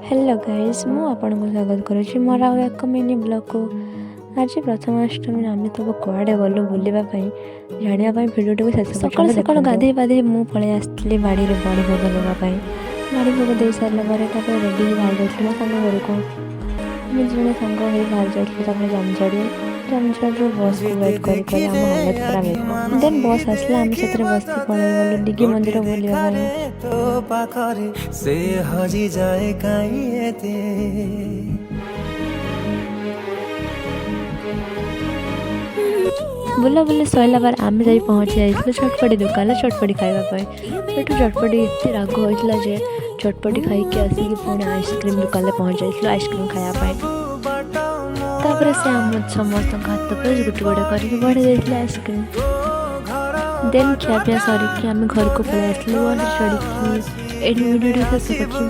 Hello guys मु आपनको स्वागत करुच्ची मोर आउ एक मिनी ब्लॉग को। आज प्रथमाष्टमी आम सब कड़े गलु बुलापी जानापी भिडियो को शेष सकाल सकाल गाधे पाधे मु पलि आसती बाड़ी में बाड़ी भोग लगापी बाड़ी भोग दे सारापर रेडी बाहर जाइए मो सांग घर को जड़े सांग बाहर जाइए जामझड़ी बस को वेट कर आम हालत खराब देन बस आसला आम से बस पलि गलु डिगी मंदिर बुलापी से हजी जाए काइते बुलाबुली सरला बार आम जा पहुँची जाइए चटपटी दुकान चटपटी खावाई से चटपटी एत राग होता जे चटपटी खाई आसिक पुणी आइसक्रीम दुकान पहुँच जाइए आइसक्रीम खायापी तापर से आम समस्त हाथ पर गोटे गोटे करके बढ़ी जाइए आइसक्रीम देन खियापिया सरिकी आम घर को पलि आसलु चढ़ी भिडियो शेष कर।